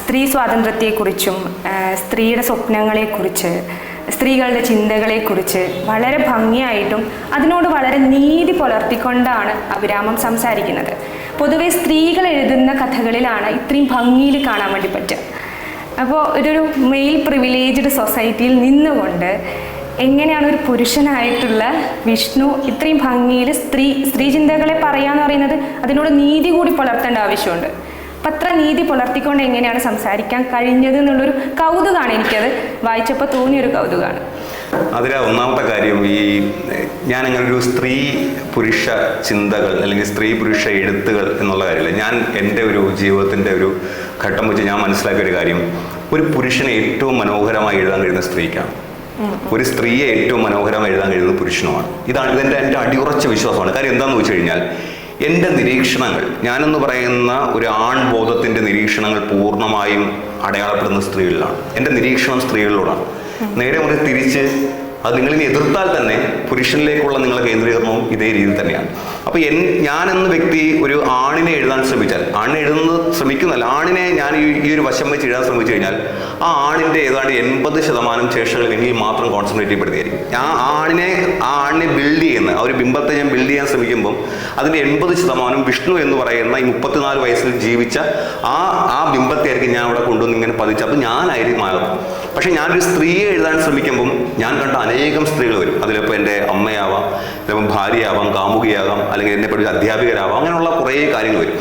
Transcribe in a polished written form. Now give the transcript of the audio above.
സ്ത്രീ സ്വാതന്ത്ര്യത്തെക്കുറിച്ചും സ്ത്രീയുടെ സ്വപ്നങ്ങളെക്കുറിച്ച് സ്ത്രീകളുടെ ചിന്തകളെക്കുറിച്ച് വളരെ ഭംഗിയായിട്ടും അതിനോട് വളരെ നീതി പുലർത്തിക്കൊണ്ടാണ് അഭിരാമം സംസാരിക്കുന്നത്. പൊതുവെ സ്ത്രീകൾ എഴുതുന്ന കഥകളിലാണ് ഇത്രയും ഭംഗിയിൽ കാണാൻ വേണ്ടി പറ്റുക. അപ്പോൾ ഒരു മെയിൽ പ്രിവിലേജ്ഡ് സൊസൈറ്റിയിൽ നിന്നുകൊണ്ട് എങ്ങനെയാണ് ഒരു പുരുഷനായിട്ടുള്ള വിഷ്ണു ഇത്രയും ഭംഗിയിൽ സ്ത്രീ ചിന്തകളെ പറയാന്ന് പറയുന്നത്, അതിനോട് നീതി കൂടി പുലർത്തേണ്ട ആവശ്യമുണ്ട്. അപ്പം അത്ര നീതി പുലർത്തിക്കൊണ്ട് എങ്ങനെയാണ് സംസാരിക്കാൻ കഴിഞ്ഞത് എന്നുള്ളൊരു കൗതുകമാണ് എനിക്കത് വായിച്ചപ്പോൾ തോന്നിയൊരു കൗതുകമാണ്. അതിൽ ഒന്നാമത്തെ കാര്യം, ഞാനങ്ങനെ ഒരു സ്ത്രീ പുരുഷ ചിന്തകൾ അല്ലെങ്കിൽ സ്ത്രീ പുരുഷ എഴുത്തുകൾ എന്നുള്ള കാര്യമില്ല. ഞാൻ എൻ്റെ ഒരു ജീവിതത്തിൻ്റെ ഒരു ഘട്ടം വെച്ച് ഞാൻ മനസ്സിലാക്കിയ ഒരു കാര്യം, ഒരു പുരുഷനെ ഏറ്റവും മനോഹരമായി എഴുതാൻ കഴിയുന്ന സ്ത്രീക്കാണ്, ഒരു സ്ത്രീയെ ഏറ്റവും മനോഹരമായി എഴുതാൻ കഴിയുന്നത് പുരുഷനുമാണ്. എൻ്റെ അടിയുറച്ച വിശ്വാസമാണ്. കാര്യം എന്താണെന്ന് വെച്ച് കഴിഞ്ഞാൽ, എൻ്റെ നിരീക്ഷണങ്ങൾ, ഞാനെന്ന് പറയുന്ന ഒരു ആൺബോധത്തിൻ്റെ നിരീക്ഷണങ്ങൾ പൂർണ്ണമായും അടയാളപ്പെടുന്ന സ്ത്രീകളിലാണ്. എൻ്റെ നിരീക്ഷണം സ്ത്രീകളിലോടാണ്. നേരെ മുറി തിരിച്ച് അത് നിങ്ങളിനി എതിർത്താൽ തന്നെ പുരുഷനിലേക്കുള്ള നിങ്ങളുടെ കേന്ദ്രീകരണവും ഇതേ രീതിയിൽ തന്നെയാണ്. അപ്പോൾ ഞാനെന്ന വ്യക്തി ഒരു ആണിനെ എഴുതാൻ ശ്രമിച്ചാൽ, ആണിനെ ശ്രമിക്കുന്നല്ല, ആണിനെ ഞാൻ ഈ ഒരു വശം വെച്ച് എഴുതാൻ ശ്രമിച്ചു കഴിഞ്ഞാൽ ആ ആണിൻ്റെ ഏതാണ്ട് 80% ശേഷങ്ങളിൽ മാത്രം കോൺസെൻട്രേറ്റ് ചെയ്യപ്പെടുന്നതായിരിക്കും. ആ ആണിനെ ബിൽഡ് ചെയ്യുന്ന ആ ഒരു ബിംബത്തെ ഞാൻ ബിൽഡ് ചെയ്യാൻ ശ്രമിക്കുമ്പം അതിൻ്റെ 80% വിഷ്ണു എന്ന് പറയുന്ന ഈ 34 വയസ്സിൽ ജീവിച്ച ആ ബിംബത്തെയായിരിക്കും ഞാൻ അവിടെ കൊണ്ടുവന്ന് ഇങ്ങനെ പതിച്ച്. അപ്പോൾ ഞാനായിരിക്കും ആകും. പക്ഷെ ഞാനൊരു സ്ത്രീയെ എഴുതാൻ ശ്രമിക്കുമ്പം ഞാൻ കണ്ട അനേകം സ്ത്രീകൾ വരും. അതിലിപ്പോൾ എൻ്റെ അമ്മയാവാം, ചിലപ്പം ഭാര്യയാവാം, കാമുകിയാകാം, അല്ലെങ്കിൽ എന്നെ പഠിച്ച അധ്യാപികരാവാം, അങ്ങനെയുള്ള കുറേ കാര്യങ്ങൾ വരും.